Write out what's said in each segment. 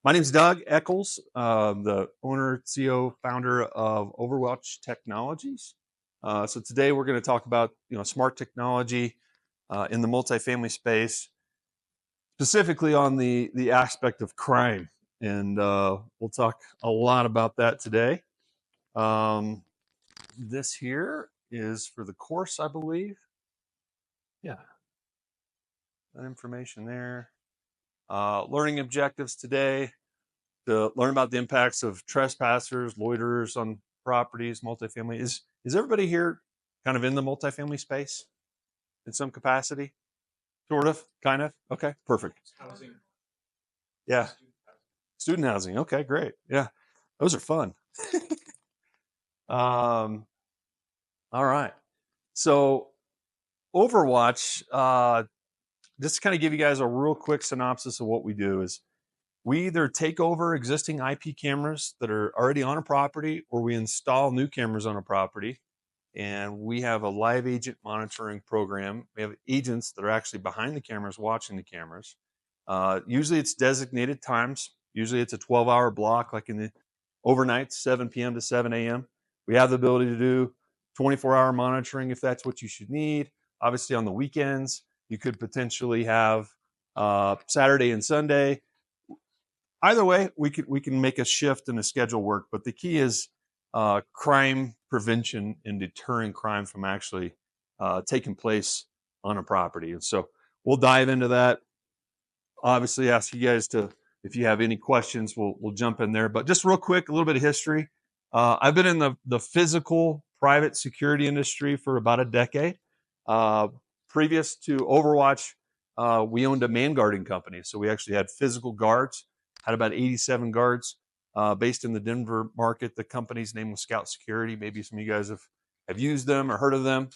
My name's Doug Eckels, the owner, CEO, founder of Overwatch Technologies. So today we're going to talk about smart technology in the multifamily space, specifically on the aspect of crime, and we'll talk a lot about that today. This here is for the course, I believe. Yeah, that information there. Learning objectives today: to learn about the impacts of trespassers, loiterers on properties, multifamily. Is everybody here kind of in the multifamily space in some capacity? Sort of, kind of. Okay, perfect. Housing. Yeah, student housing. Okay, great. Yeah, those are fun. All right. So Overwatch, just to kind of give you guys a real quick synopsis of what we do is we either take over existing IP cameras that are already on a property, or we install new cameras on a property. And we have a live agent monitoring program. We have agents that are actually behind the cameras watching the cameras. Usually it's designated times. Usually it's a 12-hour block, like in the overnight, 7 p.m. to 7 a.m. We have the ability to do 24-hour monitoring if that's what you should need. Obviously on the weekends, you could potentially have Saturday and Sunday. Either way, we can make a shift in the schedule work, but the key is crime prevention and deterring crime from actually taking place on a property. And so we'll dive into that. Obviously, ask you guys to, if you have any questions, we'll jump in there. But just real quick, a little bit of history. I've been in the physical private security industry for about a decade. Previous to Overwatch, we owned a man guarding company, so we actually had physical guards. Had about 87 guards based in the Denver market. The company's name was Scout Security. Maybe some of you guys have used them or heard of them.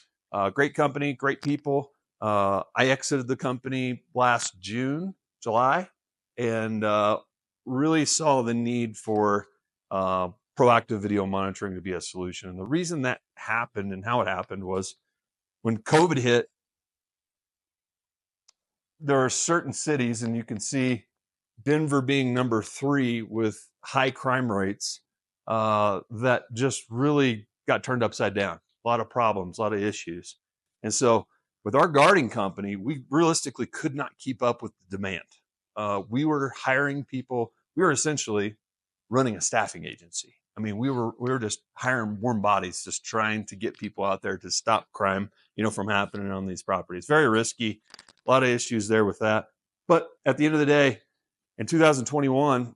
Great company, great people. I exited the company last July, and really saw the need for proactive video monitoring to be a solution. And the reason that happened and how it happened was when COVID hit, there are certain cities, and you can see Denver being number 3 with high crime rates, that just really got turned upside down. A lot of problems, a lot of issues. And so with our guarding company, we realistically could not keep up with the demand. We were hiring people. We were essentially running a staffing agency. I mean, we were just hiring warm bodies, just trying to get people out there to stop crime, from happening on these properties. Very risky, a lot of issues there with that. But at the end of the day, in 2021,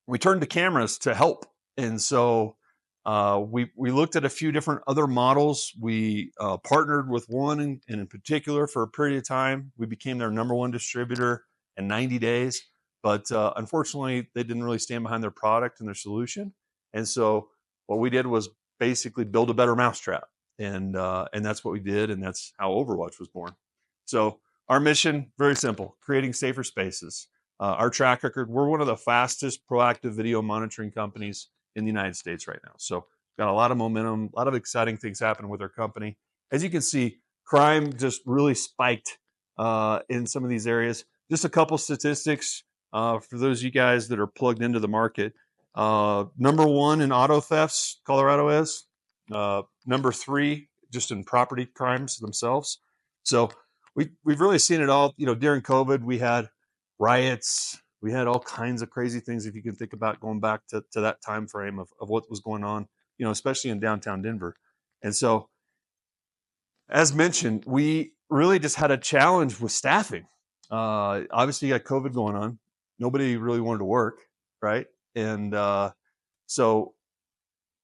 we turned to cameras to help. And so we looked at a few different other models. We partnered with one in particular for a period of time. We became their number 1 distributor in 90 days. But unfortunately, they didn't really stand behind their product and their solution. And so what we did was basically build a better mousetrap. And that's what we did. And that's how Overwatch was born. So our mission, very simple: creating safer spaces. Our track record, we're one of the fastest proactive video monitoring companies in the United States right now. So got a lot of momentum, a lot of exciting things happening with our company. As you can see, crime just really spiked in some of these areas. Just a couple statistics for those of you guys that are plugged into the market. Number 1 in auto thefts, Colorado is. Number 3 just in property crimes themselves. So we've really seen it all. During COVID, we had riots. We had all kinds of crazy things, if you can think about going back to that time frame of what was going on, especially in downtown Denver. And so, as mentioned, we really just had a challenge with staffing. Obviously, you got COVID going on. Nobody really wanted to work, right? And so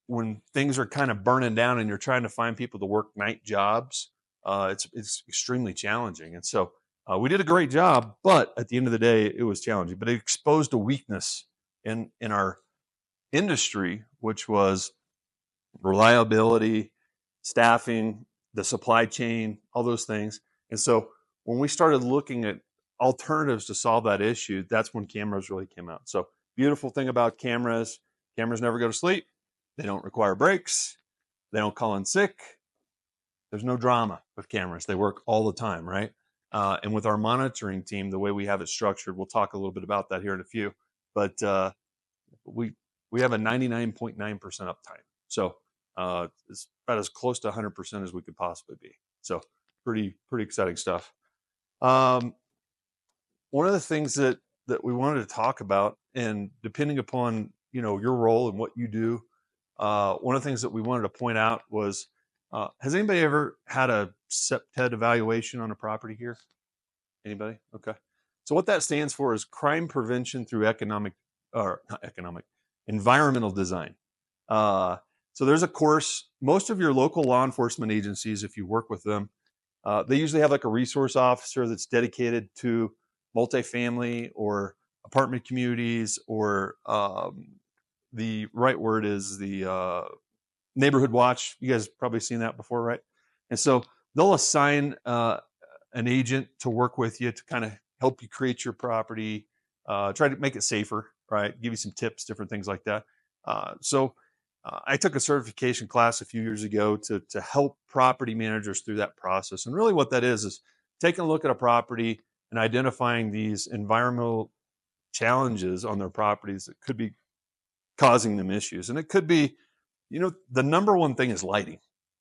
when things are kind of burning down and you're trying to find people to work night jobs, it's extremely challenging. And so we did a great job, but at the end of the day, it was challenging. But it exposed a weakness in our industry, which was reliability, staffing, the supply chain, all those things. And so when we started looking at alternatives to solve that issue, that's when cameras really came out. So beautiful thing about cameras never go to sleep. They don't require breaks. They don't call in sick. There's no drama with cameras. They work all the time, right? And with our monitoring team, the way we have it structured, we'll talk a little bit about that here in a few. but we have a 99.9% uptime. So it's about as close to 100% as we could possibly be. So pretty exciting stuff. One of the things that we wanted to talk about, and depending upon your role and what you do, one of the things that we wanted to point out was, has anybody ever had a CPTED evaluation on a property here? Anybody? Okay. So what that stands for is crime prevention through environmental design. So there's a course. Most of your local law enforcement agencies, if you work with them, they usually have like a resource officer that's dedicated to multifamily or apartment communities, or the right word is the neighborhood watch. You guys probably seen that before, right? And so they'll assign an agent to work with you to kind of help you create your property, try to make it safer, right? Give you some tips, different things like that. So I took a certification class a few years ago to help property managers through that process. And really what that is taking a look at a property and identifying these environmental challenges on their properties that could be causing them issues. And it could be, the number one thing is lighting,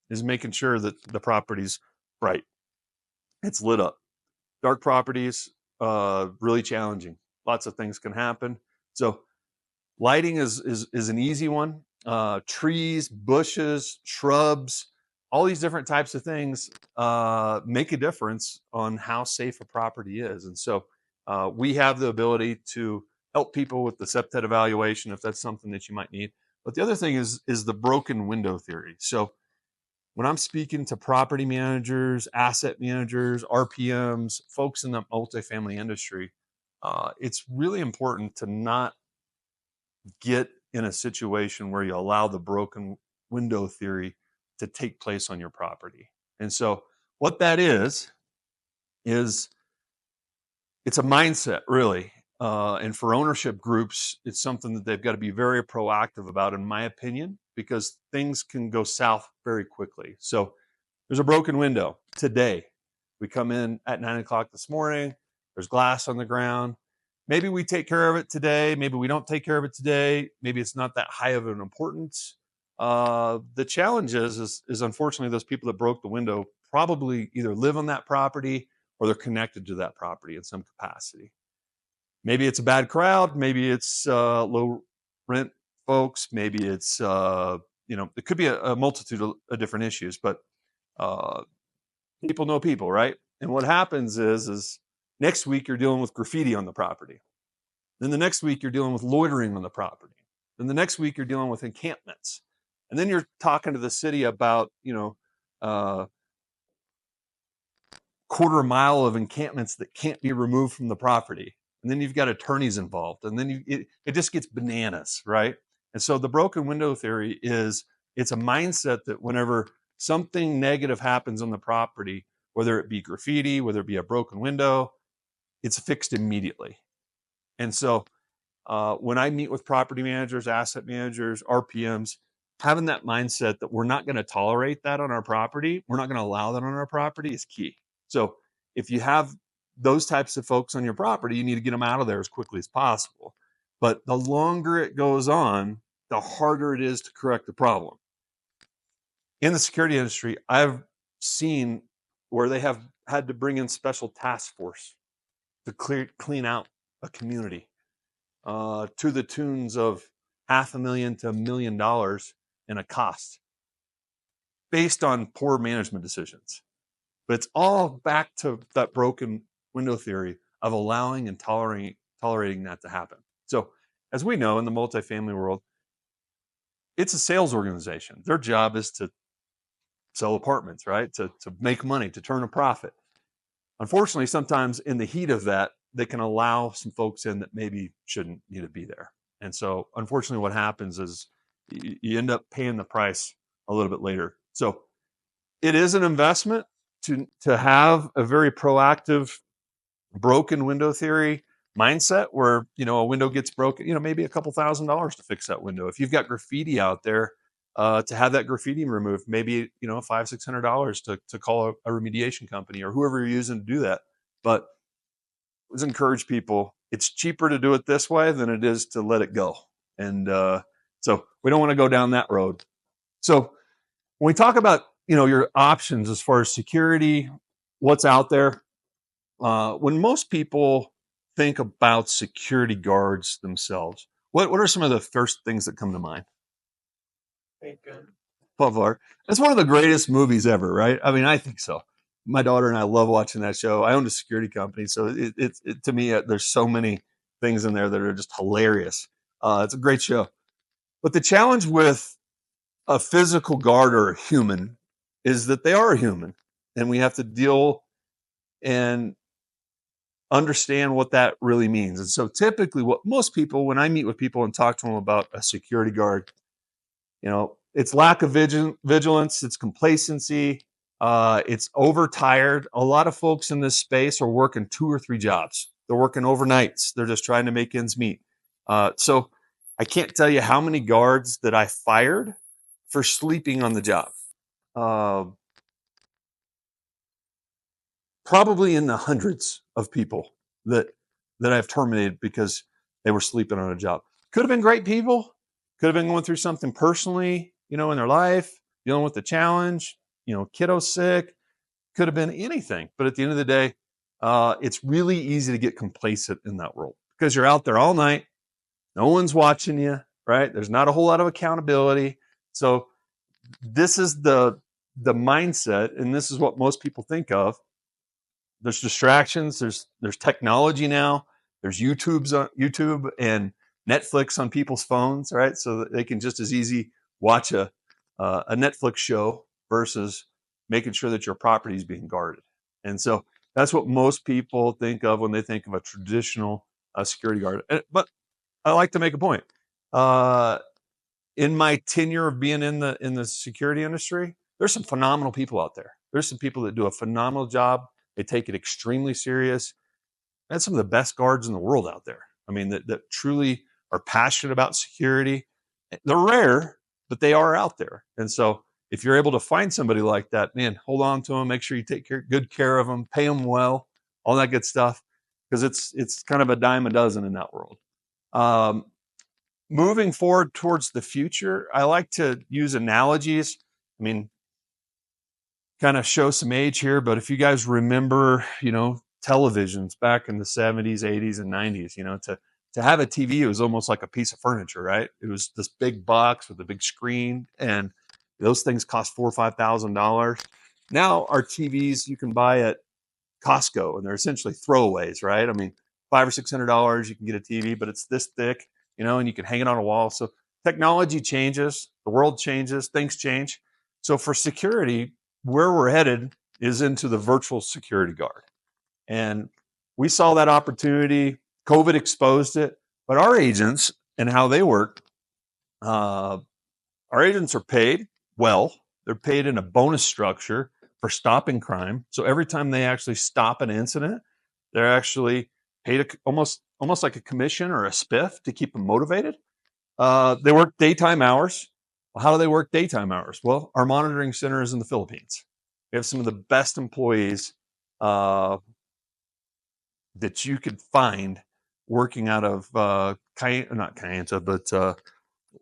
is making sure that the property's bright, it's lit up. Dark properties, really challenging. Lots of things can happen. So lighting is an easy one. Trees, bushes, shrubs, all these different types of things make a difference on how safe a property is. And so we have the ability to help people with the CPTED evaluation if that's something that you might need. But the other thing is the broken window theory. So when I'm speaking to property managers, asset managers, RPMs, folks in the multifamily industry, it's really important to not get in a situation where you allow the broken window theory to take place on your property. And so what that is it's a mindset, really. And for ownership groups, it's something that they've got to be very proactive about, in my opinion, because things can go south very quickly. So there's a broken window today. We come in at 9 o'clock this morning. There's glass on the ground. Maybe we take care of it today. Maybe we don't take care of it today. Maybe it's not that high of an importance. The challenge is unfortunately those people that broke the window probably either live on that property or they're connected to that property in some capacity. Maybe it's a bad crowd. Maybe it's low rent folks. Maybe it's it could be a multitude of different issues, but people know people, right? And what happens is next week you're dealing with graffiti on the property. Then the next week you're dealing with loitering on the property. Then the next week you're dealing with encampments. And then you're talking to the city about, quarter mile of encampments that can't be removed from the property. And then you've got attorneys involved. And then it just gets bananas, right? And so the broken window theory it's a mindset that whenever something negative happens on the property, whether it be graffiti, whether it be a broken window, it's fixed immediately. And so when I meet with property managers, asset managers, RPMs, having that mindset that we're not going to tolerate that on our property, we're not going to allow that on our property is key. So if you have those types of folks on your property, you need to get them out of there as quickly as possible. But the longer it goes on, the harder it is to correct the problem. In the security industry, I've seen where they have had to bring in special task force to clean out a community to the tunes of $500,000 to $1 million in a cost based on poor management decisions. But it's all back to that broken window theory of allowing and tolerating that to happen. So as we know in the multifamily world, it's a sales organization. Their job is to sell apartments, right? To make money, to turn a profit. Unfortunately, sometimes in the heat of that, they can allow some folks in that maybe shouldn't need to be there. And so unfortunately what happens is you end up paying the price a little bit later. So it is an investment to have a very proactive broken window theory mindset where, a window gets broken, maybe a couple $1,000s to fix that window. If you've got graffiti out there, to have that graffiti removed, maybe, $500-$600 to call a remediation company or whoever you're using to do that. But let's encourage people, it's cheaper to do it this way than it is to let it go. And so we don't want to go down that road. So when we talk about, your options as far as security, what's out there, when most people think about security guards themselves, what are some of the first things that come to mind? Pavlar. It's one of the greatest movies ever, right? I mean, I think so. My daughter and I love watching that show. I owned a security company, so to me, there's so many things in there that are just hilarious. It's a great show. But the challenge with a physical guard or a human is that they are a human, and we have to deal and understand what that really means. And so typically what most people, when I meet with people and talk to them about a security guard, it's lack of vigilance, it's complacency, it's overtired. A lot of folks in this space are working 2 or 3 jobs. They're working overnights. They're just trying to make ends meet. So I can't tell you how many guards that I fired for sleeping on the job. Probably in the hundreds of people that I've terminated because they were sleeping on a job. Could have been great people, could have been going through something personally, in their life, dealing with the challenge, kiddo sick, could have been anything. But at the end of the day, it's really easy to get complacent in that world because you're out there all night. No one's watching you, right? There's not a whole lot of accountability. So this is the mindset, and this is what most people think of. There's distractions. There's technology now. There's YouTube and Netflix on people's phones, right? So that they can just as easy watch a Netflix show versus making sure that your property is being guarded. And so that's what most people think of when they think of a traditional security guard. But I like to make a point. In my tenure of being in the security industry, there's some phenomenal people out there. There's some people that do a phenomenal job. They take it extremely serious. That's some of the best guards in the world out there. I mean, that truly are passionate about security. They're rare, but they are out there. And so if you're able to find somebody like that, man, hold on to them. Make sure you take good care of them, pay them well, all that good stuff, because it's kind of a dime a dozen in that world. Moving forward towards the future, I like to use analogies. I mean, kind of show some age here, but if you guys remember, televisions back in the 70s, 80s, and 90s, to have a TV, it was almost like a piece of furniture, right? It was this big box with a big screen, and those things cost $4,000 or $5,000. Now our TVs you can buy at Costco, and they're essentially throwaways, right? I mean, $500 or $600 you can get a TV, but it's this thick, and you can hang it on a wall. So technology changes, the world changes, things change. So for security, where we're headed is into the virtual security guard. And we saw that opportunity. COVID exposed it, but our agents and how they work, our agents are paid well. They're paid in a bonus structure for stopping crime. So every time they actually stop an incident, they're actually paid almost like a commission or a spiff to keep them motivated. They work daytime hours. Well, how do they work daytime hours? Well, our monitoring center is in the Philippines. We have some of the best employees that you could find working out of not Kayenta, but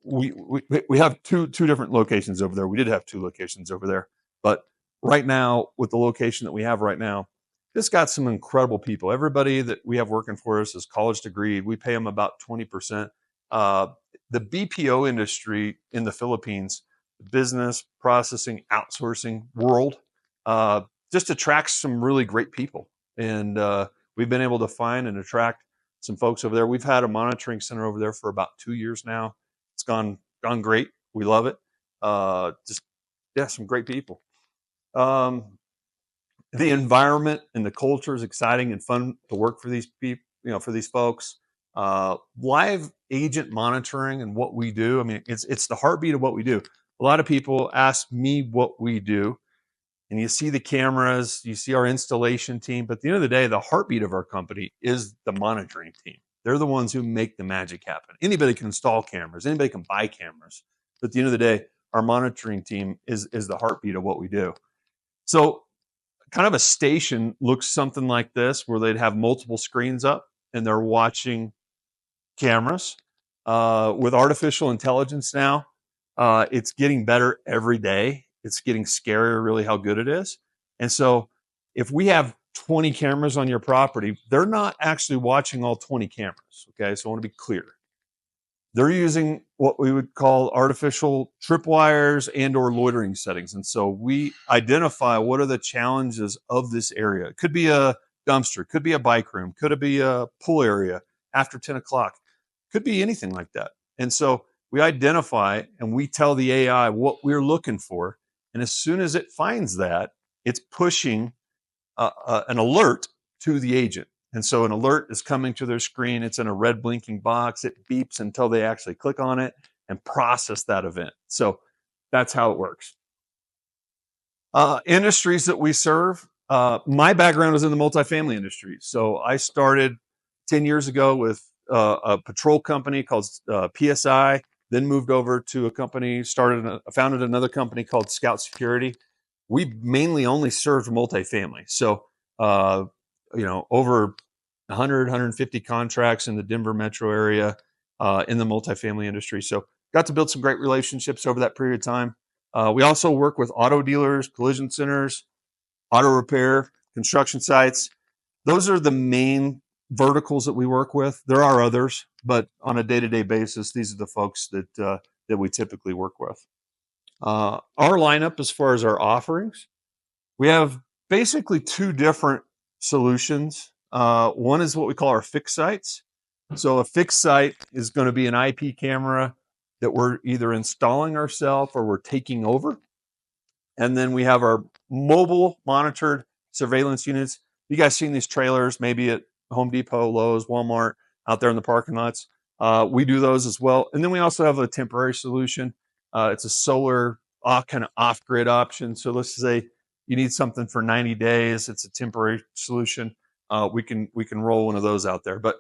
we have two different locations over there. We did have 2 locations over there, but right now with the location that we have right now, it's got some incredible people. Everybody that we have working for us is college degree. We pay them about 20%. The BPO industry in the Philippines, business processing outsourcing world, just attracts some really great people, and we've been able to find and attract some folks over there. We've had a monitoring center over there for about 2 years now. It's gone great. We love it. Some great people. The environment and the culture is exciting and fun to work for these people, for these folks. Live agent monitoring and what we do. I mean, it's the heartbeat of what we do. A lot of people ask me what we do, and you see the cameras, you see our installation team, but at the end of the day, the heartbeat of our company is the monitoring team. They're the ones who make the magic happen. Anybody can install cameras, anybody can buy cameras, but at the end of the day, our monitoring team is the heartbeat of what we do. So kind of a station looks something like this, where they'd have multiple screens up. and they're watching cameras. With artificial intelligence now, it's getting better every day. It's getting scarier, really, how good it is. And so, if we have 20 cameras on your property, they're not actually watching all 20 cameras. Okay, so I want to be clear. They're using what we would call artificial tripwires and or loitering settings. And so we identify what are the challenges of this area. It could be a dumpster, could be a bike room, could it be a pool area after 10 o'clock, could be anything like that. And so we identify and we tell the AI what we're looking for. And as soon as it finds that, it's pushing an alert to the agent. And so an alert is coming to their screen. It's in a red blinking box. It beeps until they actually click on it and process that event. So that's how it works. Industries that we serve. My background is in the multifamily industry. So I started 10 years ago with a patrol company called PSI, then moved over to a company, founded another company called Scout Security. We mainly only served multifamily. So, over 100, 150 contracts in the Denver metro area in the multifamily industry. So got to build some great relationships over that period of time. We also work with auto dealers, collision centers, auto repair, construction sites. Those are the main verticals that we work with. There are others, but on a day-to-day basis, these are the folks that we typically work with. Our lineup, as far as our offerings, we have basically two different solutions. One is what we call our fixed sites. So a fixed site is going to be an IP camera that we're either installing ourselves or we're taking over. And then we have our mobile monitored surveillance units. You guys seen these trailers, maybe at Home Depot, Lowe's, Walmart, out there in the parking lots. We do those as well. And then we also have a temporary solution. It's a solar kind of off-grid option. So let's say you need something for 90 days. It's a temporary solution. We can roll one of those out there. But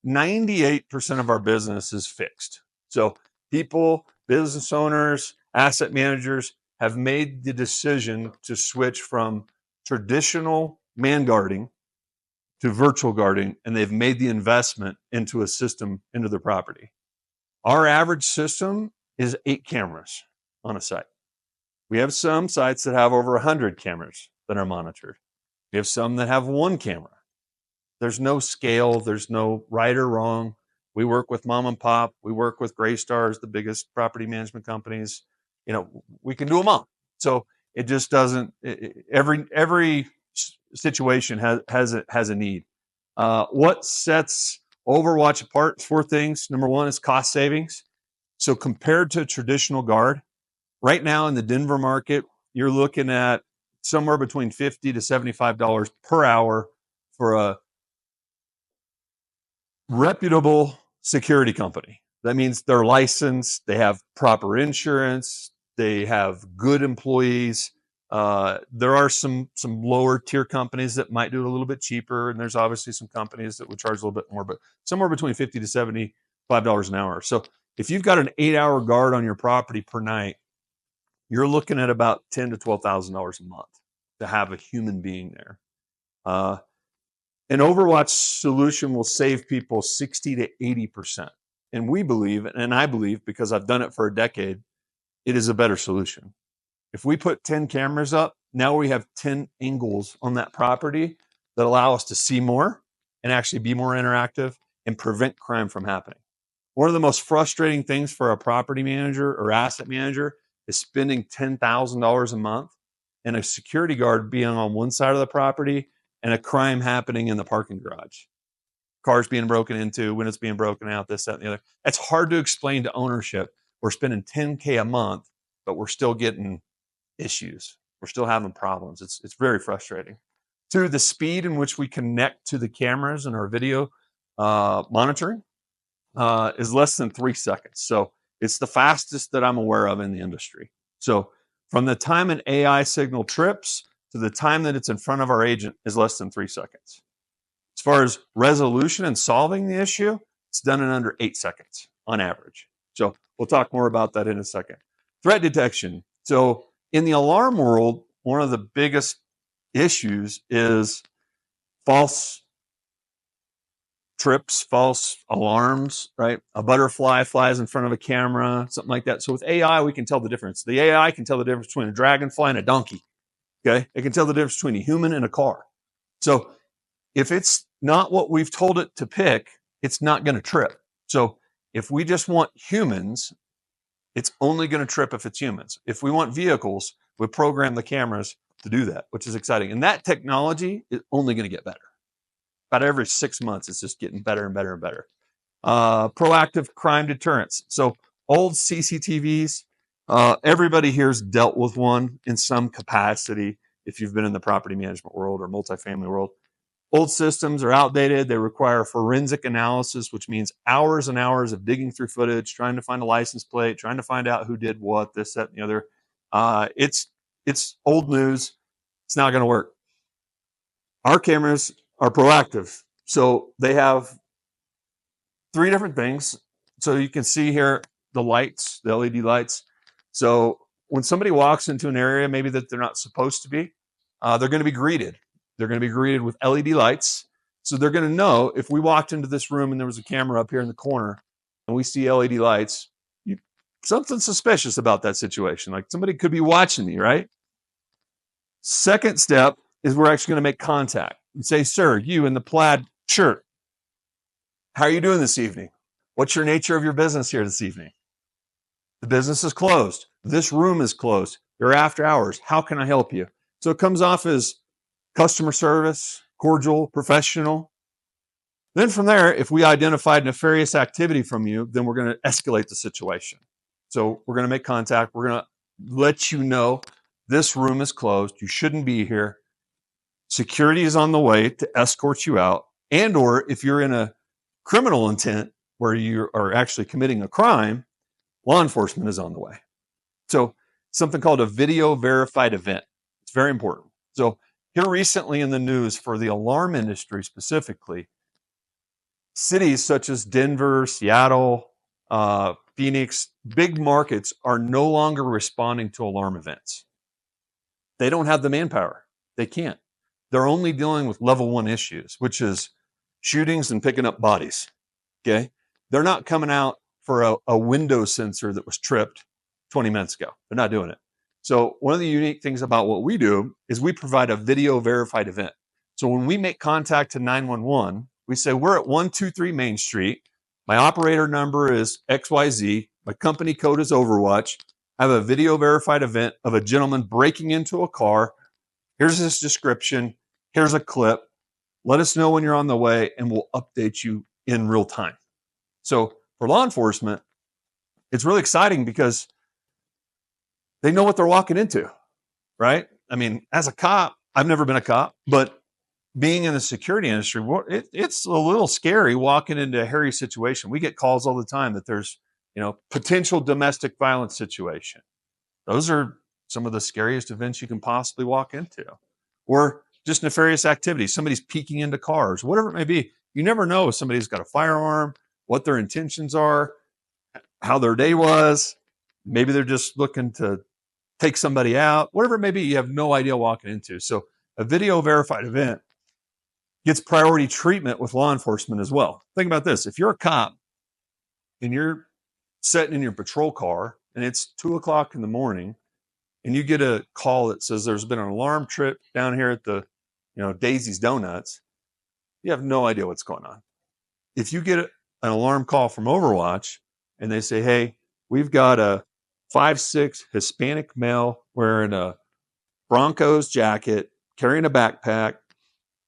98% of our business is fixed. So people, business owners, asset managers have made the decision to switch from traditional man guarding to virtual guarding, and they've made the investment into a system into their property. Our average system is 8 cameras on a site. We have some sites that have over 100 cameras that are monitored. We have some that have 1 camera. There's no scale. There's no right or wrong. We work with mom and pop. We work with Gray Stars, the biggest property management companies. We can do them all. So it just doesn't. Every situation has a need. What sets Overwatch apart? 4 things. Number 1 is cost savings. So compared to a traditional guard, right now in the Denver market, you're looking at somewhere between $50 to $75 per hour for a reputable security company. That means they're licensed, they have proper insurance, they have good employees. There are some lower tier companies that might do it a little bit cheaper, and there's obviously some companies that would charge a little bit more, but somewhere between $50 to $75 an hour. So if you've got an 8-hour guard on your property per night, you're looking at about $10,000 to $12,000 a month to have a human being there. An Overwatch solution will save people 60 to 80%. And we believe, and I believe because I've done it for a decade, it is a better solution. If we put 10 cameras up, now we have 10 angles on that property that allow us to see more and actually be more interactive and prevent crime from happening. One of the most frustrating things for a property manager or asset manager is spending $10,000 a month and a security guard being on one side of the property and a crime happening in the parking garage. Cars being broken into, windows being broken out, this, that, and the other. It's hard to explain to ownership. We're spending $10K a month, but we're still getting issues. We're still having problems. It's very frustrating. 2, the speed in which we connect to the cameras and our video monitoring is less than 3 seconds. So it's the fastest that I'm aware of in the industry. So from the time an AI signal trips to the time that it's in front of our agent is less than 3 seconds. As far as resolution and solving the issue, it's done in under 8 seconds on average. So we'll talk more about that in a second. Threat detection. So in the alarm world, one of the biggest issues is false trips, false alarms, right? A butterfly flies in front of a camera, something like that. So with AI, we can tell the difference. The AI can tell the difference between a dragonfly and a donkey. Okay. It can tell the difference between a human and a car. So if it's not what we've told it to pick, it's not going to trip. So if we just want humans, it's only going to trip if it's humans. If we want vehicles, we program the cameras to do that, which is exciting. And that technology is only going to get better. About every 6 months, it's just getting better and better and better. Proactive crime deterrence. So old CCTVs, everybody here's dealt with one in some capacity if you've been in the property management world or multifamily world. Old systems are outdated. They require forensic analysis, which means hours and hours of digging through footage, trying to find a license plate, trying to find out who did what, this, that, and the other. It's old news. It's not going to work. Our cameras are proactive. So they have 3 different things. So you can see here the lights, the LED lights. So when somebody walks into an area maybe that they're not supposed to be, they're going to be greeted. They're going to be greeted with LED lights. So they're going to know if we walked into this room and there was a camera up here in the corner and we see LED lights, something suspicious about that situation. Like somebody could be watching me, right? Second step is we're actually going to make contact and say, sir, you in the plaid shirt, how are you doing this evening? What's your nature of your business here this evening? The business is closed. This room is closed. You're after hours. How can I help you? So it comes off as customer service, cordial, professional. Then from there, if we identified nefarious activity from you, then we're going to escalate the situation. So we're going to make contact. We're going to let you know this room is closed. You shouldn't be here. Security is on the way to escort you out. And or if you're in a criminal intent where you are actually committing a crime, law enforcement is on the way. So something called a video verified event. It's very important. So here recently in the news for the alarm industry specifically, cities such as Denver, Seattle, Phoenix, big markets are no longer responding to alarm events. They don't have the manpower. They can't. They're only dealing with level 1 issues, which is shootings and picking up bodies. Okay. They're not coming out for a window sensor that was tripped 20 minutes ago. They're not doing it. So one of the unique things about what we do is we provide a video verified event. So when we make contact to 911, we say, we're at 123 Main Street. My operator number is XYZ. My company code is Overwatch. I have a video verified event of a gentleman breaking into a car. Here's his description. Here's a clip. Let us know when you're on the way and we'll update you in real time. So for law enforcement, it's really exciting because they know what they're walking into, right? I mean, as a cop, I've never been a cop, but being in the security industry, it's a little scary walking into a hairy situation. We get calls all the time that there's, potential domestic violence situation. Those are some of the scariest events you can possibly walk into. Or just nefarious activities. Somebody's peeking into cars, whatever it may be. You never know if somebody's got a firearm, what their intentions are, how their day was. Maybe they're just looking to take somebody out, whatever it may be. You have no idea walking into. So a video verified event gets priority treatment with law enforcement as well. Think about this. If you're a cop and you're sitting in your patrol car and it's 2:00 in the morning and you get a call that says there's been an alarm trip down here at the, Daisy's Donuts, you have no idea what's going on. If you get an alarm call from Overwatch and they say, hey, we've got a 5'6" Hispanic male wearing a Broncos jacket, carrying a backpack,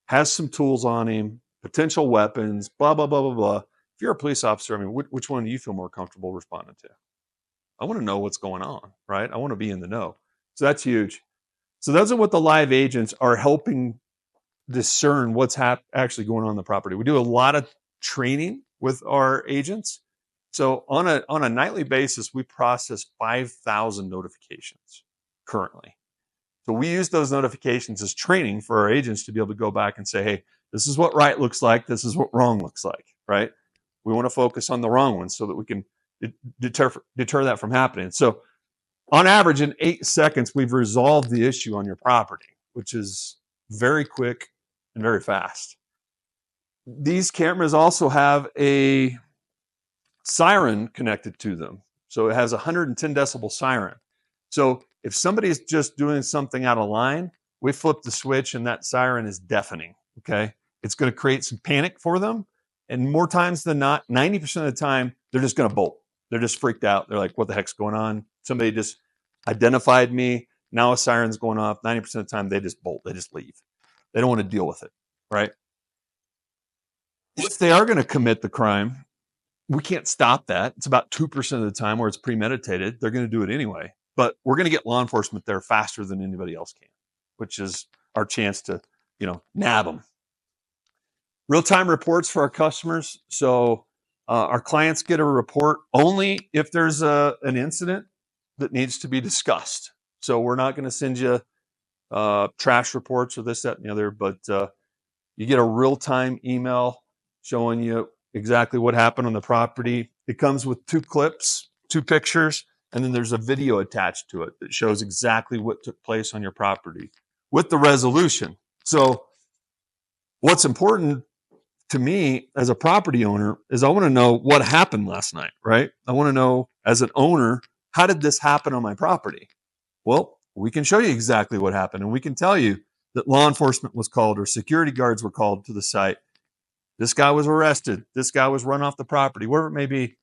has some tools on him, potential weapons, blah, blah, blah, blah, blah. If you're a police officer, I mean, which one do you feel more comfortable responding to? I want to know what's going on, right? I want to be in the know. So that's huge. So those are what the live agents are helping discern what's actually going on in the property. We do a lot of training with our agents. So on a nightly basis, we process 5,000 notifications currently. So we use those notifications as training for our agents to be able to go back and say, hey, this is what right looks like. This is what wrong looks like, right? We want to focus on the wrong ones so that we can deter that from happening. So on average, in 8 seconds, we've resolved the issue on your property, which is very quick and very fast. These cameras also have a siren connected to them. So it has a 110 decibel siren. So if somebody's just doing something out of line, we flip the switch and that siren is deafening. Okay. It's going to create some panic for them. And more times than not, 90% of the time, they're just going to bolt. They're just freaked out. They're like, what the heck's going on? Somebody just identified me. Now a siren's going off. 90% of the time, they just bolt. They just leave. They don't want to deal with it. Right. If they are going to commit the crime, we can't stop that. It's about 2% of the time where it's premeditated. They're going to do it anyway. But we're going to get law enforcement there faster than anybody else can, which is our chance to, nab them. Real-time reports for our customers. So our clients get a report only if there's an incident that needs to be discussed. So we're not going to send you trash reports or this, that, and the other, but you get a real-time email showing you exactly what happened on the property. It comes with 2 clips, 2 pictures, and then there's a video attached to it that shows exactly what took place on your property with the resolution. So what's important to me as a property owner is I want to know what happened last night, right? I want to know as an owner, how did this happen on my property? Well, we can show you exactly what happened, and we can tell you that law enforcement was called or security guards were called to the site. This guy was arrested. This guy was run off the property, whatever it may be.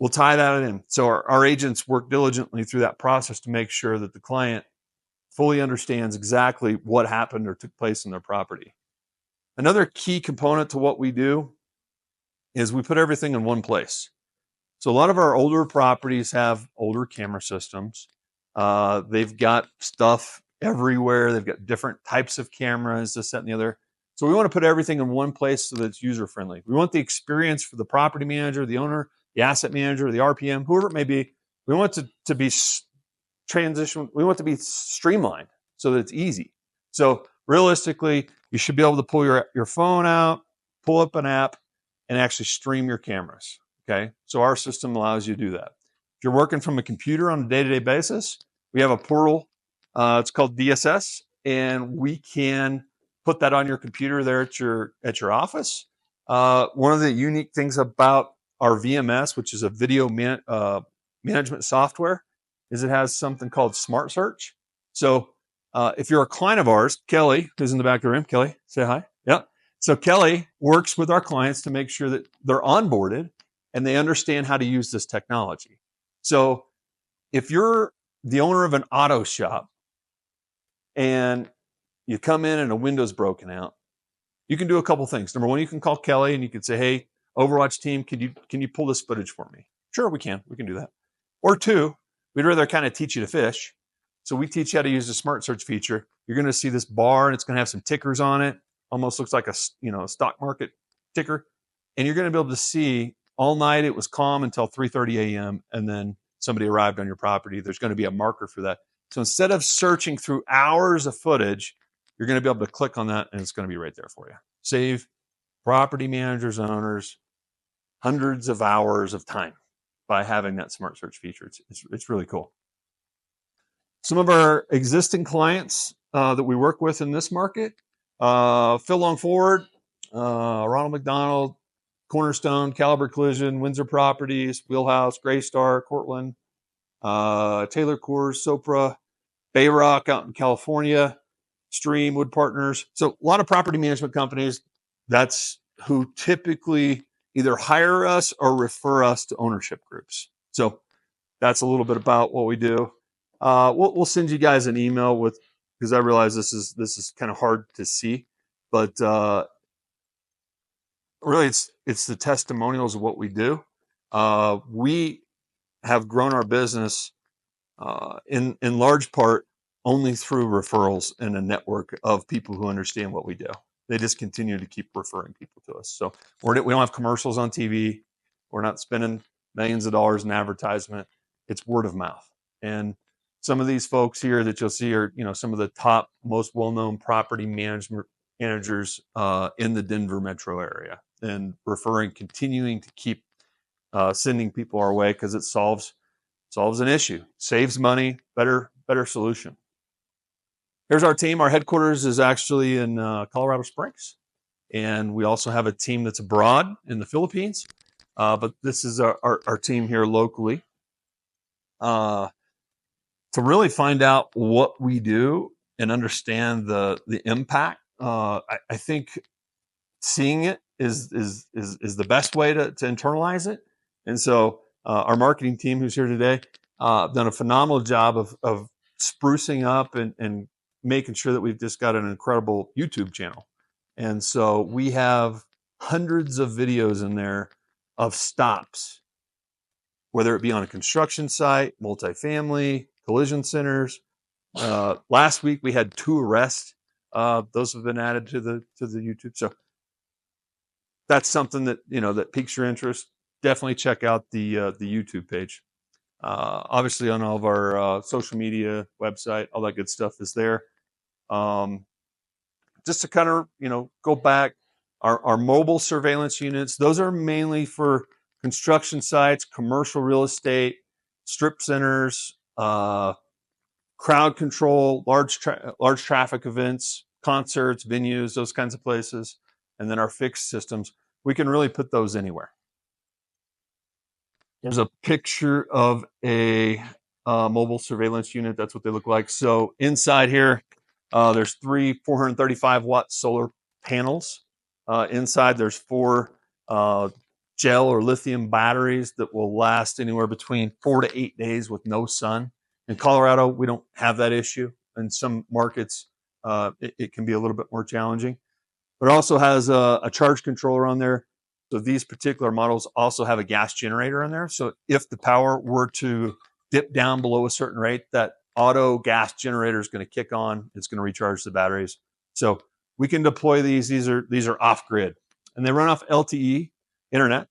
We'll tie that in. So our agents work diligently through that process to make sure that the client fully understands exactly what happened or took place in their property. Another key component to what we do is we put everything in one place. So a lot of our older properties have older camera systems. They've got stuff everywhere. They've got different types of cameras, this, that, and the other. So we want to put everything in one place so that it's user-friendly. We want the experience for the property manager, the owner, the asset manager, the RPM, whoever it may be. We want it to be transition. We want it to be streamlined so that it's easy. So realistically, you should be able to pull your phone out, pull up an app, and actually stream your cameras. Okay. So our system allows you to do that. If you're working from a computer on a day-to-day basis, we have a portal. It's called DSS, and we can put that on your computer there at your office. One of the unique things about our VMS, which is a video management software, is it has something called Smart Search. So if you're a client of ours, Kelly, who's in the back of the room, Kelly, say hi. Yeah. So Kelly works with our clients to make sure that they're onboarded and they understand how to use this technology. So if you're the owner of an auto shop and you come in and a window's broken out, you can do a couple things. Number one, you can call Kelly and you can say, hey, Overwatch team, can you pull this footage for me? Sure, we can. We can do that. Or 2, we'd rather kind of teach you to fish. So we teach you how to use the Smart Search feature. You're going to see this bar and it's going to have some tickers on it. Almost looks like a stock market ticker. And you're going to be able to see all night it was calm until 3:30 a.m. and then somebody arrived on your property. There's going to be a marker for that. So instead of searching through hours of footage, you're going to be able to click on that and it's going to be right there for you. Save property managers and owners hundreds of hours of time by having that Smart Search feature. It's really cool. Some of our existing clients that we work with in this market, Phil Longford, Ronald McDonald, Cornerstone, Caliber Collision, Windsor Properties, Wheelhouse, Graystar, Cortland, Taylor Coors, Sopra, Bayrock out in California, Stream, Wood Partners. So a lot of property management companies, that's who typically either hire us or refer us to ownership groups. So that's a little bit about what we do. We'll send you guys an email with, because I realize this is kind of hard to see, but really it's the testimonials of what we do. We have grown our business in large part only through referrals and a network of people who understand what we do. They just continue to keep referring people to us. So we don't have commercials on TV. We're not spending millions of dollars in advertisement. It's word of mouth. And some of these folks here that you'll see are, some of the top, most well-known property managers in the Denver metro area, and continuing to keep sending people our way because it solves an issue, saves money, better solution. Here's our team. Our headquarters is actually in Colorado Springs. And we also have a team that's abroad in the Philippines. But this is our team here locally. To really find out what we do and understand the impact, I think seeing it is the best way to internalize it. And so our marketing team, who's here today, done a phenomenal job of sprucing up and making sure that we've just got an incredible YouTube channel. And so we have hundreds of videos in there of stops, whether it be on a construction site, multifamily, collision centers. Last week we had 2 arrests. Those have been added to the YouTube. So that's something that that piques your interest. Definitely check out the YouTube page. Obviously, on all of our social media, website, all that good stuff is there. Just to kind of go back, our mobile surveillance units, those are mainly for construction sites, commercial real estate, strip centers, crowd control, large traffic events, concerts, venues, those kinds of places. And then our fixed systems, we can really put those anywhere. There's a picture of a mobile surveillance unit. That's what they look like. So inside here, there's 3 435-watt solar panels. Inside, there's 4 gel or lithium batteries that will last anywhere between 4 to 8 days with no sun. In Colorado, we don't have that issue. In some markets, it can be a little bit more challenging. But it also has a charge controller on there. So these particular models also have a gas generator in there. So if the power were to dip down below a certain rate, that auto gas generator is going to kick on. It's going to recharge the batteries. So we can deploy these. These are off grid, and they run off LTE internet.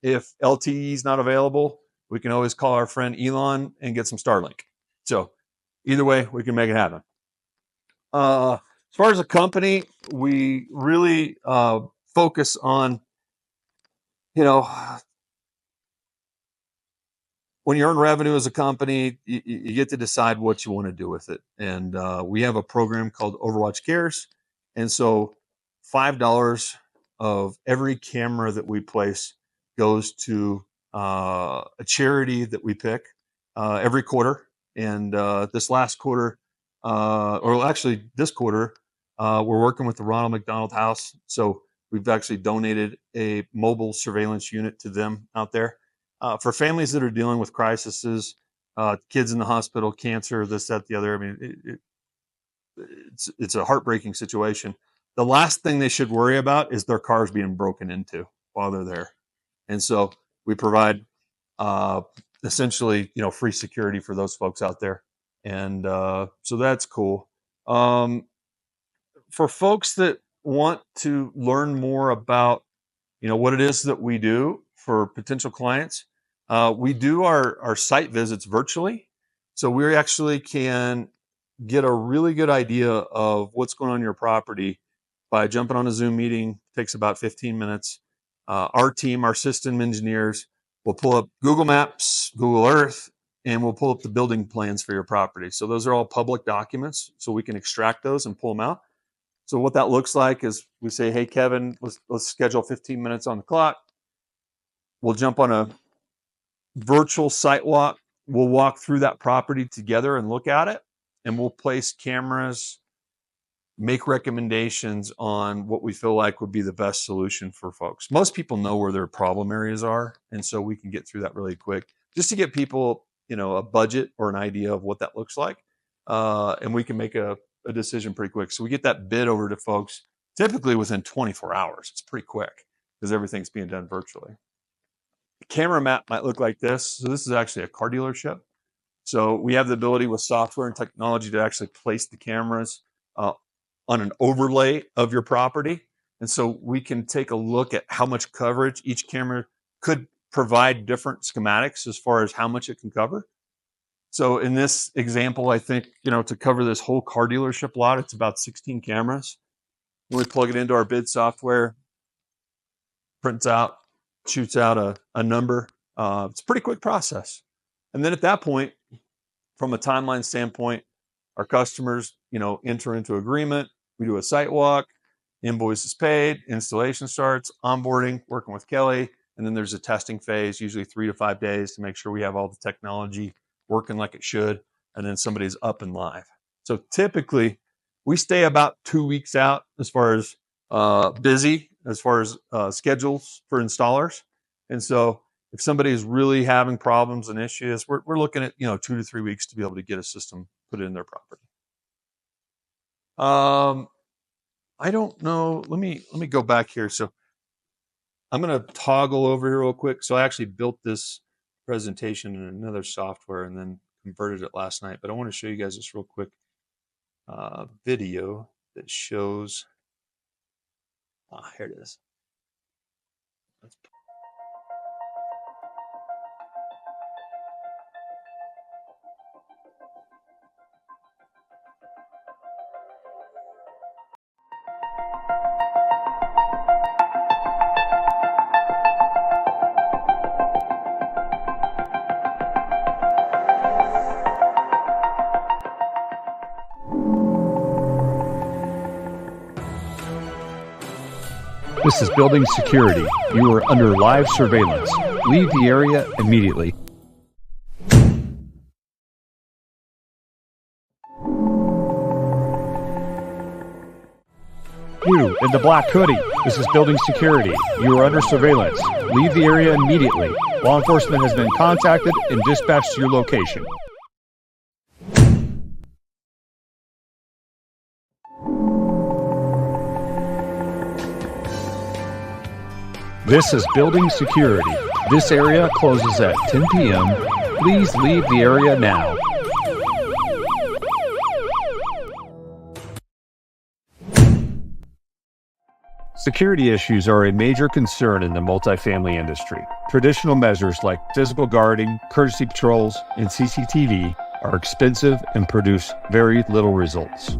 If LTE is not available, we can always call our friend Elon and get some Starlink. So either way, we can make it happen. As far as a company, we really focus on, when you earn revenue as a company, you get to decide what you want to do with it. And we have a program called Overwatch Cares. And so $5 of every camera that we place goes to a charity that we pick every quarter. And this last quarter, or actually this quarter, we're working with the Ronald McDonald House. So we've actually donated a mobile surveillance unit to them out there. For families that are dealing with crises, kids in the hospital, cancer, this, that, the other. I mean, it's a heartbreaking situation. The last thing they should worry about is their cars being broken into while they're there. And so we provide essentially, free security for those folks out there. And so that's cool. For folks that want to learn more about, what it is that we do for potential clients, we do our site visits virtually. So we actually can get a really good idea of what's going on in your property by jumping on a Zoom meeting. It takes about 15 minutes. Our team, our system engineers, will pull up Google Maps, Google Earth, and we'll pull up the building plans for your property. So those are all public documents, so we can extract those and pull them out. So what that looks like is we say, hey, Kevin, let's schedule 15 minutes on the clock. We'll jump on a virtual site walk. We'll walk through that property together and look at it, and we'll place cameras, make recommendations on what we feel like would be the best solution for folks. Most people know where their problem areas are, and so we can get through that really quick just to get people, a budget or an idea of what that looks like, and we can make a decision pretty quick. So we get that bid over to folks typically within 24 hours. It's pretty quick because everything's being done virtually. The camera map might look like this. So this is actually a car dealership. So we have the ability with software and technology to actually place the cameras on an overlay of your property. And so we can take a look at how much coverage each camera could provide, different schematics as far as how much it can cover. So in this example, I think, to cover this whole car dealership lot, it's about 16 cameras. When we plug it into our bid software, prints out, shoots out a number. It's a pretty quick process. And then at that point, from a timeline standpoint, our customers, enter into agreement. We do a site walk. invoice is paid, installation starts, onboarding, working with Kelly, and then there's a testing phase, usually 3 to 5 days to make sure we have all the technology working like it should, and then somebody's up and live. So typically, we stay about 2 weeks out as far as busy, as far as schedules for installers. And so if somebody is really having problems and issues, we're looking at 2 to 3 weeks to be able to get a system put in their property. I don't know. Let me go back here. So I'm going to toggle over here real quick. So I actually built this presentation in another software and then converted it last night. But I want to show you guys this real quick video that shows. Here it is. This is building security. You are under live surveillance. Leave the area immediately. You in the black hoodie. This is building security. You are under surveillance. Leave the area immediately. Law enforcement has been contacted and dispatched to your location. This is building security. This area closes at 10 p.m. Please leave the area now. Security issues are a major concern in the multifamily industry. Traditional measures like physical guarding, courtesy patrols, and CCTV are expensive and produce very little results.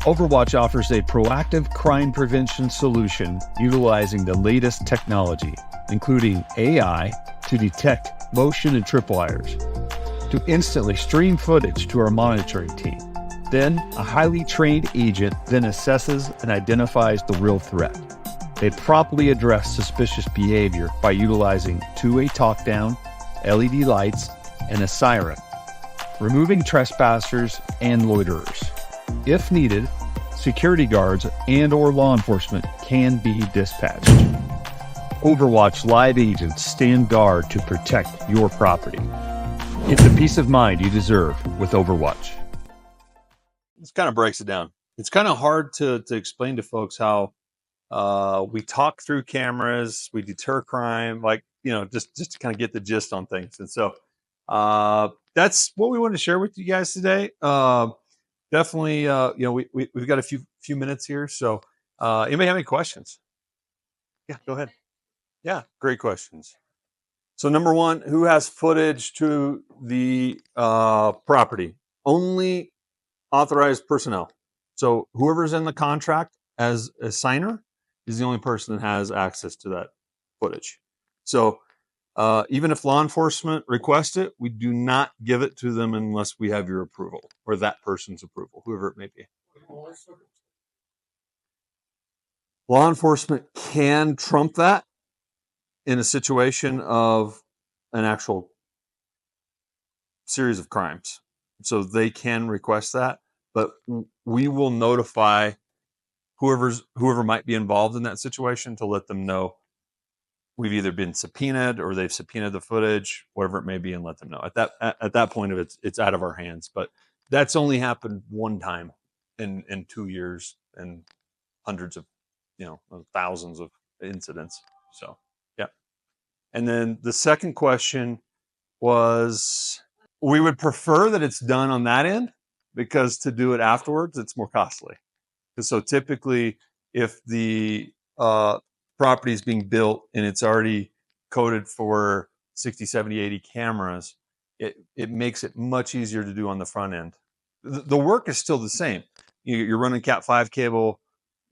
Overwatch offers a proactive crime prevention solution utilizing the latest technology, including AI to detect motion and tripwires, to instantly stream footage to our monitoring team. Then, a highly trained agent then assesses and identifies the real threat. They promptly address suspicious behavior by utilizing two-way talk-down, LED lights, and a siren, removing trespassers and loiterers. If needed, security guards and/or law enforcement can be dispatched. Overwatch live agents stand guard to protect your property. Get the peace of mind you deserve with Overwatch. This kind of breaks it down. It's kind of hard to explain to folks how we talk through cameras, we deter crime, just to kind of get the gist on things. And so that's what we wanted to share with you guys today. Definitely, we've got a few minutes here. So anybody have any questions? Yeah, go ahead. Yeah, great questions. So number one, who has footage to the property? Only authorized personnel. So whoever's in the contract as a signer is the only person that has access to that footage. So even if law enforcement requests it, we do not give it to them unless we have your approval or that person's approval, whoever it may be. Law enforcement can trump that in a situation of an actual series of crimes. So they can request that, but we will notify whoever might be involved in that situation to let them know we've either been subpoenaed or they've subpoenaed the footage, whatever it may be, and let them know. At that point of it's out of our hands. But that's only happened one time in 2 years and hundreds of, thousands of incidents. So yeah. And then the second question was, we would prefer that it's done on that end because to do it afterwards, it's more costly. So typically, if the property is being built and it's already coded for 60, 70, 80 cameras, it makes it much easier to do on the front end. The work is still the same. You're running Cat5 cable,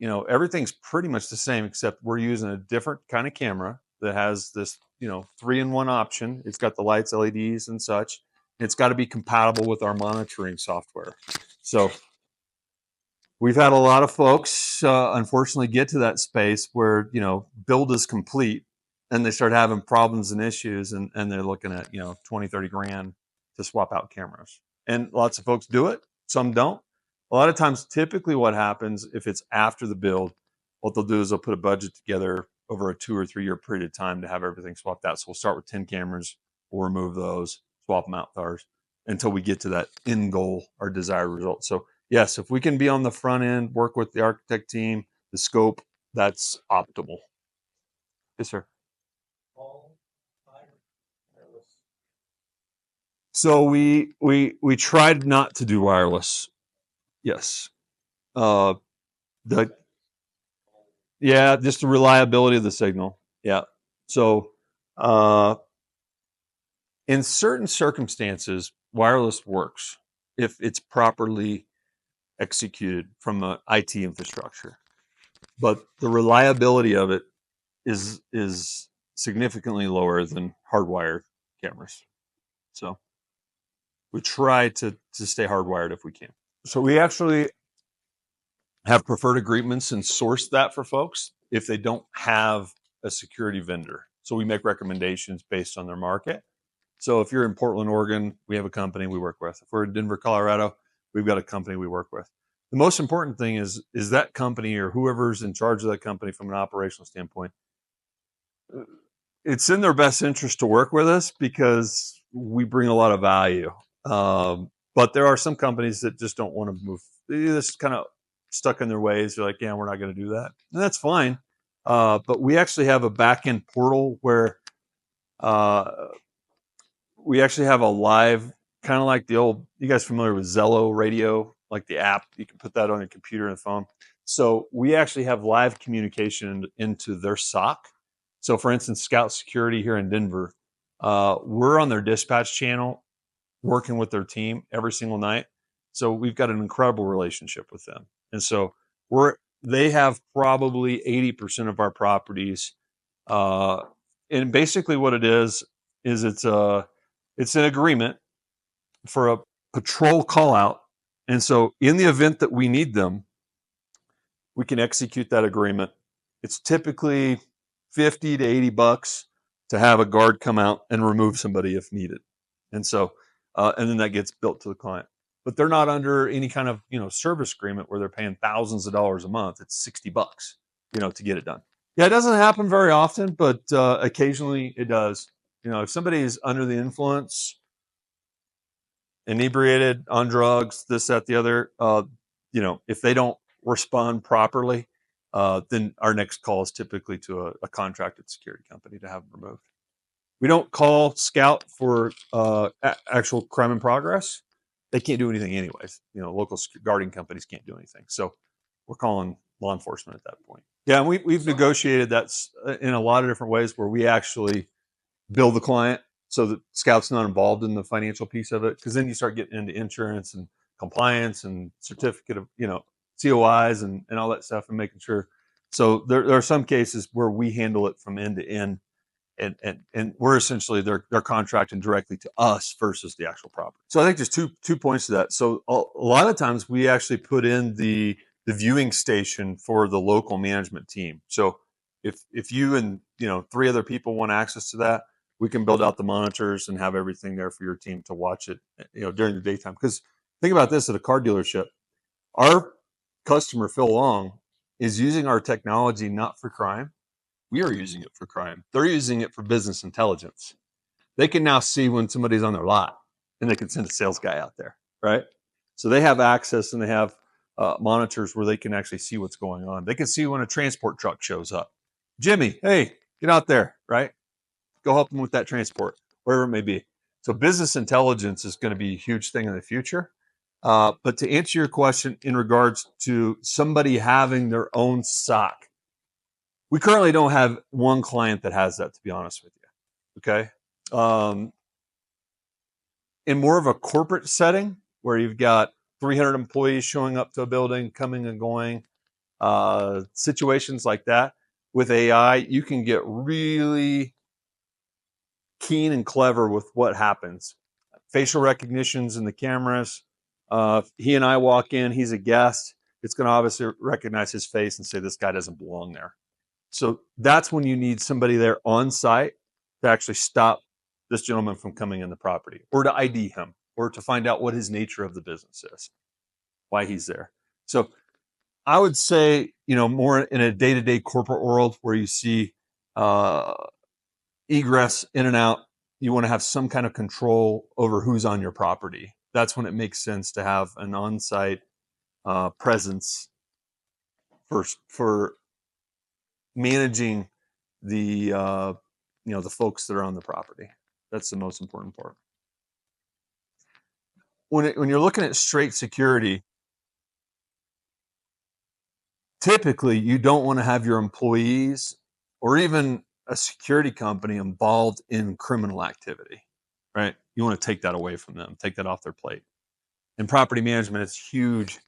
everything's pretty much the same, except we're using a different kind of camera that has this, 3-in-1 option. It's got the lights, LEDs and such. It's got to be compatible with our monitoring software. So We've had a lot of folks, unfortunately, get to that space where, build is complete and they start having problems and issues, and they're looking at, 20, 30 grand to swap out cameras. And lots of folks do it, some don't. A lot of times, typically what happens if it's after the build, what they'll do is they'll put a budget together over a 2 or 3 year period of time to have everything swapped out. So we'll start with 10 cameras, we'll remove those, swap them out with ours until we get to that end goal or desired result. So yes, if we can be on the front end, work with the architect team, the scope, that's optimal. Yes, sir. So we tried not to do wireless. Yes. Uh, the Yeah, just the reliability of the signal. Yeah. So in certain circumstances, wireless works if it's properly executed from a IT infrastructure. But the reliability of it is significantly lower than hardwired cameras. So we try to stay hardwired if we can. So we actually have preferred agreements and source that for folks if they don't have a security vendor. So we make recommendations based on their market. So if you're in Portland, Oregon, we have a company we work with. If we're in Denver, Colorado, we've got a company we work with. The most important thing is that company or whoever's in charge of that company from an operational standpoint, it's in their best interest to work with us because we bring a lot of value. But there are some companies that just don't want to move. They're just kind of stuck in their ways. They're like, yeah, we're not going to do that. And that's fine. But we actually have a back end portal where we actually have a live, kind of like the old, you guys familiar with Zello radio, like the app, you can put that on your computer and phone. So we actually have live communication into their SOC. So for instance, Scout Security here in Denver, we're on their dispatch channel working with their team every single night. So we've got an incredible relationship with them. And so they have probably 80% of our properties. And basically what it is it's an agreement for a patrol call out. And so in the event that we need them, we can execute that agreement. It's typically 50 to 80 bucks to have a guard come out and remove somebody if needed. And so, and then that gets built to the client. But they're not under any kind of, service agreement where they're paying thousands of dollars a month. It's 60 bucks, to get it done. Yeah, it doesn't happen very often, but occasionally it does. If somebody is under the influence, inebriated, on drugs, this, that, the other, if they don't respond properly, then our next call is typically to a contracted security company to have them removed. We don't call Scout for actual crime in progress. They can't do anything anyways. Local guarding companies can't do anything. So we're calling law enforcement at that point. Yeah, and we've negotiated that in a lot of different ways where we actually bill the client so that Scout's not involved in the financial piece of it, because then you start getting into insurance and compliance and certificate of COIs and all that stuff, and making sure. So there are some cases where we handle it from end to end, and we're essentially they're contracting directly to us versus the actual property. So I think there's two points to that. So a lot of times we actually put in the viewing station for the local management team. So if you and 3 other people want access to that, we can build out the monitors and have everything there for your team to watch it, during the daytime. Because think about this: at a car dealership, our customer Phil Long is using our technology not for crime. We are using it for crime. They're using it for business intelligence. They can now see when somebody's on their lot, and they can send a sales guy out there, right? So they have access, and they have monitors where they can actually see what's going on. They can see when a transport truck shows up. Jimmy, hey, get out there, right? Go help them with that transport, wherever it may be. So business intelligence is going to be a huge thing in the future. But to answer your question in regards to somebody having their own SOC, we currently don't have one client that has that, to be honest with you. Okay. In more of a corporate setting where you've got 300 employees showing up to a building, coming and going, situations like that, with AI, you can get really keen and clever with what happens. Facial recognitions in the cameras. He and I walk in, he's a guest. it's going to obviously recognize his face and say, this guy doesn't belong there. So that's when you need somebody there on site to actually stop this gentleman from coming in the property, or to ID him, or to find out what his nature of the business is, why he's there. So I would say, more in a day-to-day corporate world where you see egress in and out, you want to have some kind of control over who's on your property. That's when it makes sense to have an on-site presence for managing the the folks that are on the property. That's the most important part. When you're looking at straight security, typically you don't want to have your employees or even a security company involved in criminal activity, right? You want to take that away from them, take that off their plate. In property management, it's huge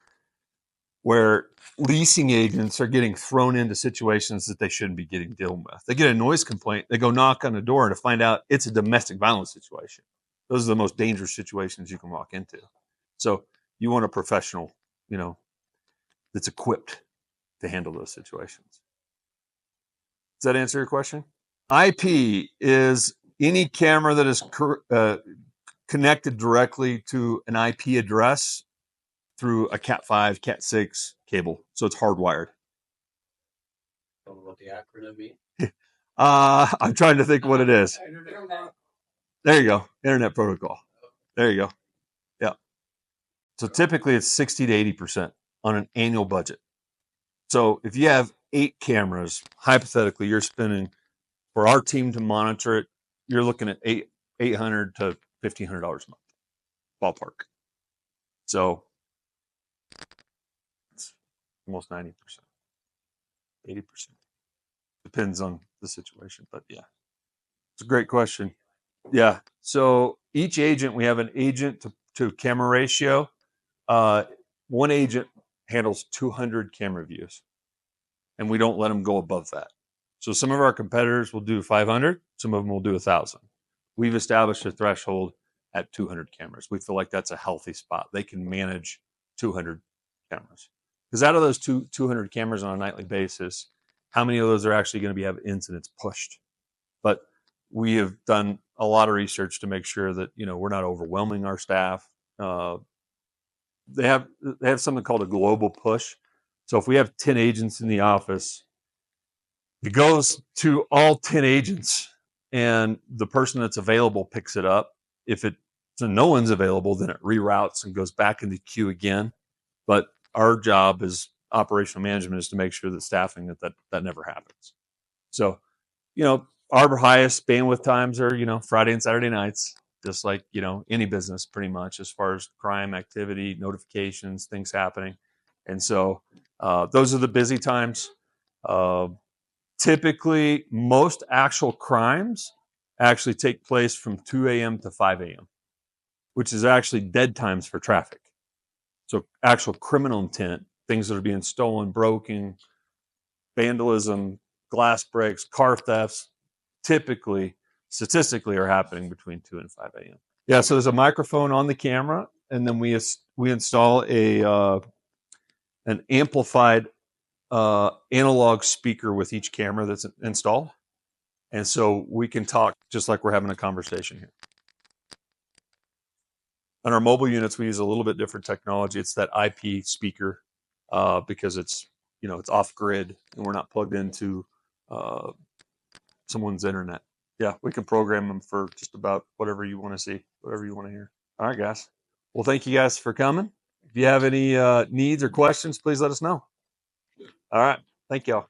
where leasing agents are getting thrown into situations that they shouldn't be getting dealing with. They get a noise complaint, they go knock on the door to find out it's a domestic violence situation. Those are the most dangerous situations you can walk into. So you want a professional, that's equipped to handle those situations. Does that answer your question? IP is any camera that is connected directly to an IP address through a Cat5, Cat6 cable. So it's hardwired. Don't know what the acronym means. I'm trying to think what it is. There you go. Internet protocol. There you go. Yeah. So typically it's 60 to 80% on an annual budget. So if you have 8 cameras, hypothetically, you're spending, for our team to monitor it, you're looking at $800 to $1,500 a month, ballpark. So it's almost 90%, 80%. Depends on the situation, but yeah, it's a great question. Yeah. So each agent, we have an agent to camera ratio. One agent handles 200 camera views, and we don't let them go above that. So some of our competitors will do 500, some of them will do 1,000. We've established a threshold at 200 cameras. We feel like that's a healthy spot. They can manage 200 cameras. Because out of those 200 cameras on a nightly basis, how many of those are actually going to have incidents pushed? But we have done a lot of research to make sure that we're not overwhelming our staff. They have something called a global push. So if we have 10 agents in the office, it goes to all 10 agents, and the person that's available picks it up. If no one's available, then it reroutes and goes back in the queue again. But our job as operational management is to make sure that staffing that never happens. So, our highest bandwidth times are, Friday and Saturday nights, just like, any business pretty much, as far as crime activity, notifications, things happening. And so those are the busy times. Typically, most actual crimes actually take place from 2 a.m. to 5 a.m., which is actually dead times for traffic. So actual criminal intent, things that are being stolen, broken, vandalism, glass breaks, car thefts, typically, statistically, are happening between 2 and 5 a.m. Yeah, so there's a microphone on the camera, and then we install an amplified analog speaker with each camera that's installed. And so we can talk just like we're having a conversation here. On our mobile units, we use a little bit different technology. It's that IP speaker because it's off grid and we're not plugged into someone's internet. Yeah, we can program them for just about whatever you want to see, whatever you want to hear. All right, guys. Well, thank you guys for coming. If you have any needs or questions, please let us know. All right. Thank y'all.